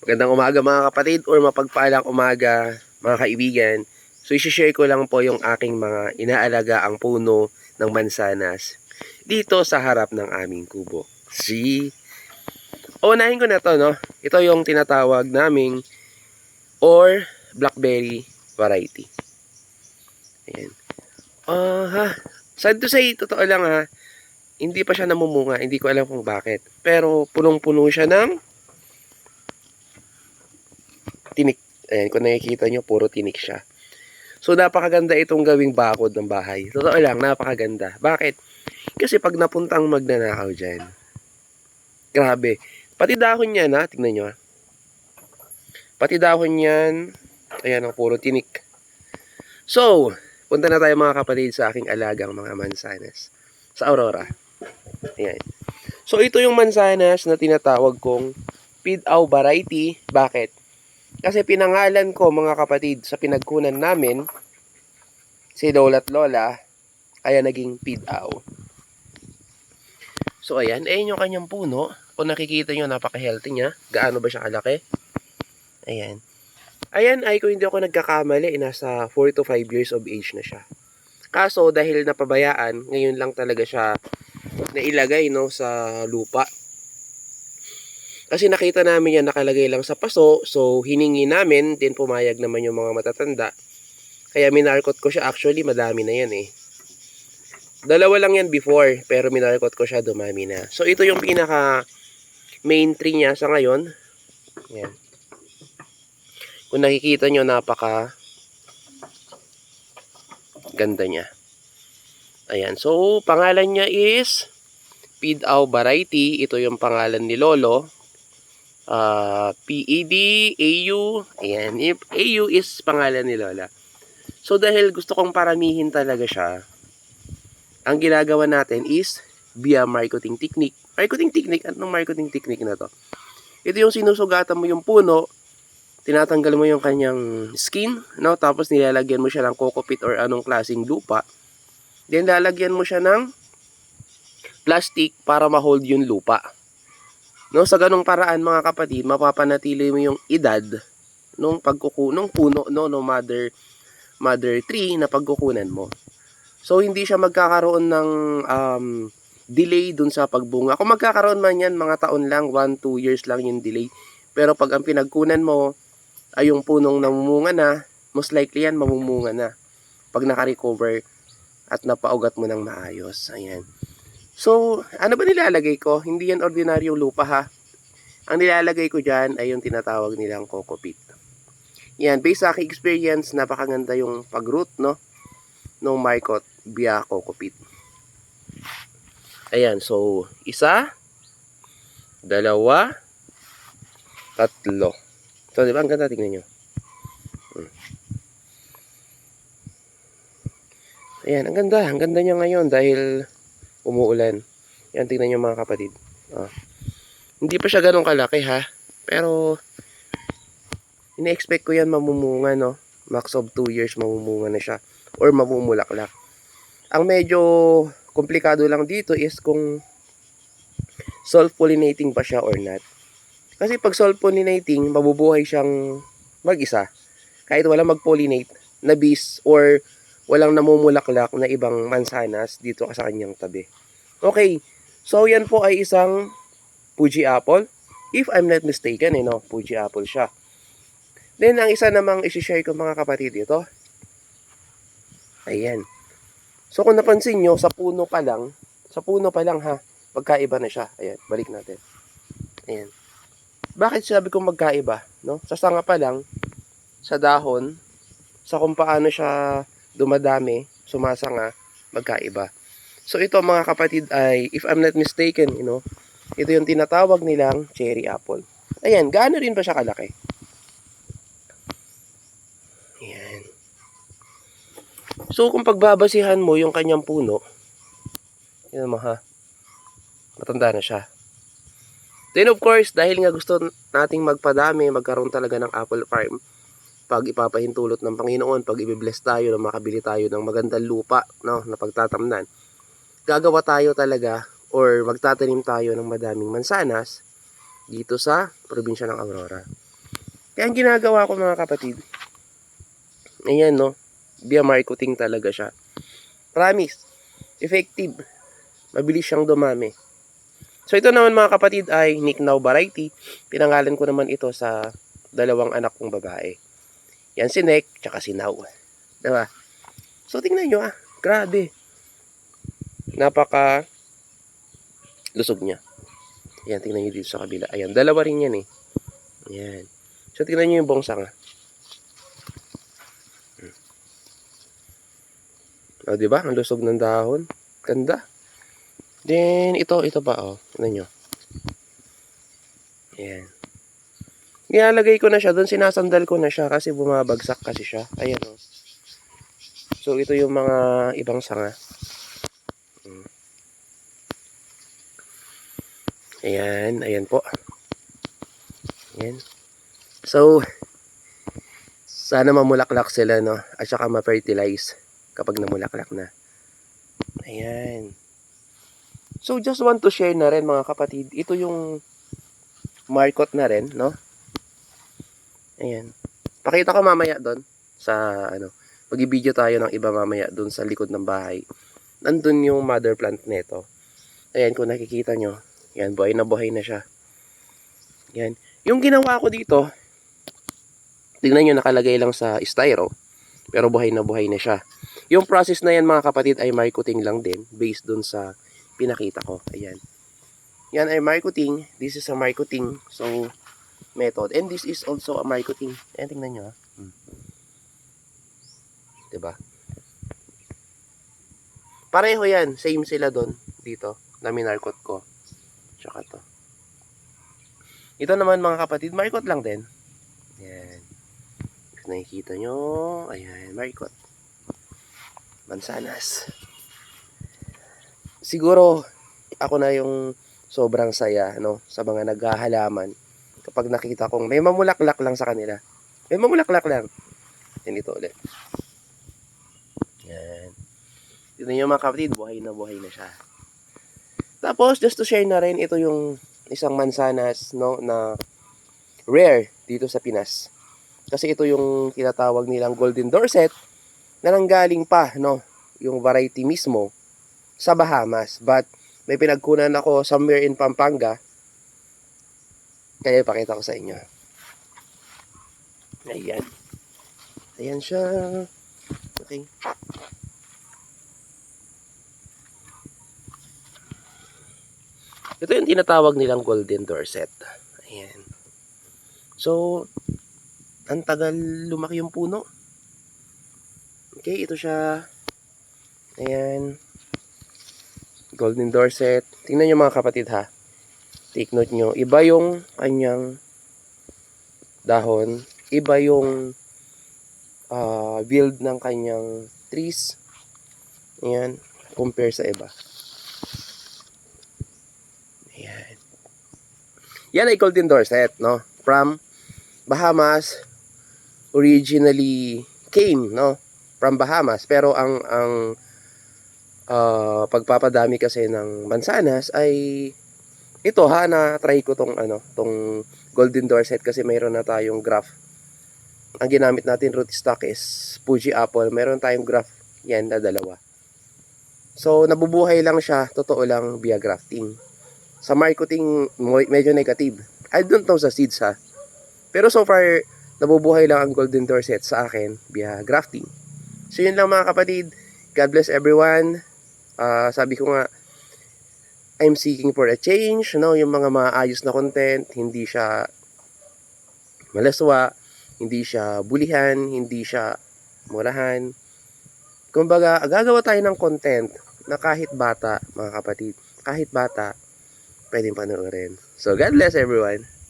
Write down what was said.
Magandang umaga mga kapatid or mapagpalang umaga mga kaibigan. So isi-share ko lang po yung aking mga inaalaga ang puno ng mansanas dito sa harap ng aming kubo. See? Unahin ko na to, no? Ito yung tinatawag naming or blackberry variety. Ayan. Sad to say, totoo lang ha, hindi pa siya namumunga, hindi ko alam kung bakit. Pero punong-puno siya ng tinik. Ayan, kung nakikita nyo, puro tinik siya. So, napakaganda itong gawing bakod ng bahay. Totoo lang, napakaganda. Bakit? Kasi pag napuntang magnanakaw dyan, grabe. Pati dahon niyan, ha? Tingnan nyo, ha? Pati dahon niyan, ayan, ang puro tinik. So, punta na tayo mga kapatid sa aking alagang mga mansanas. Sa Aurora. Ayan. So, ito yung mansanas na tinatawag kong Pidaw variety. Bakit? Kasi pinangalan ko mga kapatid sa pinagkunan namin si Lola at Lola, kaya naging Pidaw. So ayan, ayan yung kanyang puno. Kung nakikita nyo, napaka-healthy niya. Gaano ba siya kalaki? Ayan. Ayan ay kung hindi ako nagkakamali, nasa 4 to 5 years of age na siya. Kaso dahil napabayaan, ngayon lang talaga siya nailagay no, sa lupa. Kasi nakita namin yan nakalagay lang sa paso, so hiningi namin, din pumayag naman yung mga matatanda. Kaya minarkot ko siya, actually madami na yan eh. Dalawa lang yan before, pero minarkot ko siya, dumami na. So ito yung pinaka main tree niya sa ngayon. Yan. Kung nakikita nyo, napaka ganda niya. Ayan, so pangalan niya is Pidaw variety. Ito yung pangalan ni Lolo. P-E-D-A-U. Ayan, A-U is pangalan ni Lola. So dahil gusto kong paramihin talaga siya, ang ginagawa natin is via marketing technique. Marketing technique? Anong marketing technique na to? Ito yung sinusugatan mo yung puno, tinatanggal mo yung kanyang skin, no? Tapos nilalagyan mo siya ng coco peat or anong klaseng lupa. Then lalagyan mo siya ng plastic para ma-hold yung lupa. No, sa ganung paraan mga kapatid, mapapanatili mo yung edad nung pagkukunong puno, no mother tree na pagkukunan mo. So hindi siya magkakaroon ng delay dun sa pagbunga. Kung magkakaroon man yan, mga taon lang, 1-2 years lang yung delay. Pero pag ang pinagkunan mo ay yung punong namumunga na, most likely yan mamumunga na pag naka-recover at napaugat mo ng maayos. Ayan. So, ano ba nilalagay ko? Hindi yan ordinaryong lupa ha. Ang nilalagay ko dyan ay yung tinatawag nilang coco peat. Yan, based sa aking experience, napakaganda yung pag-root, no? Nung marcot via coco peat. Ayan, so, 1, 2, 3. So, di ba? Ang ganda, tingnan nyo. Ayan, ang ganda. Ang ganda niya ngayon dahil umuulan. Yan, tingnan nyo mga kapatid. Hindi pa siya ganun kalaki ha. Pero, ina-expect ko yan mamumunga, no? Max of 2 years mamumunga na siya. Or mamumulaklak. Ang medyo komplikado lang dito is kung self-pollinating pa siya or not. Kasi pag self-pollinating, mabubuhay siyang mag-isa. Kahit walang mag-pollinate na bees or walang namumulaklak na ibang mansanas dito sa kanyang tabi. Okay, so yan po ay isang Fuji apple. If I'm not mistaken, no, Fuji apple siya. Then, ang isa namang isi-share ko mga kapatid ito. Ayan. So, kung napansin nyo, sa puno pa lang ha, magkaiba na siya. Ayan, balik natin. Ayan. Bakit sabi kong magkaiba? No? Sa sanga pa lang, sa dahon, sa kung paano siya dumadami, sumasanga, magkaiba. So, ito mga kapatid ay, if I'm not mistaken, ito yung tinatawag nilang cherry apple. Ayan, gaano rin ba siya kalaki? Ayan. So, kung pagbabasihan mo yung kanyang puno, yun mo ha, matanda na siya. Then of course, dahil nga gusto nating magpadami, magkaroon talaga ng apple farm, pag ipapahintulot ng Panginoon, pag i-bless tayo na makabili tayo ng magandang lupa, no, na pagtatamnan, gagawa tayo talaga or magtatanim tayo ng madaming mansanas dito sa probinsya ng Aurora. Kaya ang ginagawa ko mga kapatid, ayan no, via marketing talaga siya. Promise, effective, mabilis siyang dumami. So ito naman mga kapatid ay Nick Now variety. Pinangalan ko naman ito sa dalawang anak kong babae. Yan si Nick, tsaka si Now. Diba? So tingnan nyo grabe. Napaka lusog niya. Ayan, tingnan nyo dito sa kabila. Ayan, dalawa rin yan eh. Ayan. So tingnan nyo yung bongsa nga. O diba? Ang lusog ng dahon. Ganda. Then, ito pa, tingnan nyo. Ayan. Nilalagay ko na siya, doon sinasandal ko na siya kasi bumabagsak kasi siya. Ayan, So, ito yung mga ibang sanga. Ayan po. Ayan. So, sana mamulaklak sila, no? At saka ma-fertilize kapag namulaklak na. Ayan. So, just want to share na rin mga kapatid. Ito yung markot na rin, no? Ayan. Pakita ko mamaya doon sa, mag-i-video tayo ng iba mamaya doon sa likod ng bahay. Nandun yung mother plant nito. Ayan, kung nakikita nyo. Ayan, buhay na siya. Ayan. Yung ginawa ko dito, tignan nyo, nakalagay lang sa styro. Pero buhay na siya. Yung process na yan mga kapatid ay marketing lang din based doon sa pinakita ko. Ayan. Yan ay marketing. This is a marketing. So, method. And this is also a marketing. Ayan, tingnan nyo Diba? Pareho yan. Same sila doon. Dito. Na minarkot ko. Tsaka to. Ito naman mga kapatid, markot lang din. Ayan. If nakikita nyo, ayan, markot. Mansanas. Siguro, ako na yung sobrang saya, sa mga naghahalaman. Kapag nakita kong may mamulaklak lang sa kanila. May mamulaklak lang. Yan ito ulit. Yan. Tignan nyo mga kapatid, buhay na siya. Tapos, just to share na rin, ito yung isang mansanas, na rare dito sa Pinas. Kasi ito yung tinatawag nilang Golden Dorset, na nanggaling pa, yung variety mismo, sa Bahamas. But, may pinagkunan ako somewhere in Pampanga. Kaya ipakita ko sa inyo. Ayan. Ayan siya. Okay. Ito yung tinatawag nilang Golden Dorset. Ayan. So, ang tagal lumaki yung puno. Okay, ito siya. Ayan. Golden Dorset. Tingnan nyo mga kapatid ha. Take note nyo. Iba yung kanyang dahon. Iba yung build ng kanyang trees. Ayan. Compare sa iba. Ayan. Yan ay Golden Dorset, From Bahamas. Originally came, from Bahamas. Pero ang pagpapadami kasi ng mansanas ay ito na-try ko tong Golden Dorset kasi mayroon na tayong graft. Ang ginamit natin rootstock is Fuji apple. Mayroon tayong graft yan na dalawa. So nabubuhay lang siya, totoo lang via grafting. Sa marketing medyo negative. I don't know sa seeds Pero so far nabubuhay lang ang Golden Dorset sa akin via grafting. So yun lang mga kapatid. God bless everyone. Sabi ko nga, I'm seeking for a change, yung mga maayos na content, hindi siya malaswa, hindi siya bulihan, hindi siya murahan. Kumbaga, gagawa tayo ng content na kahit bata, mga kapatid, kahit bata, pwedeng panoorin. So, God bless everyone.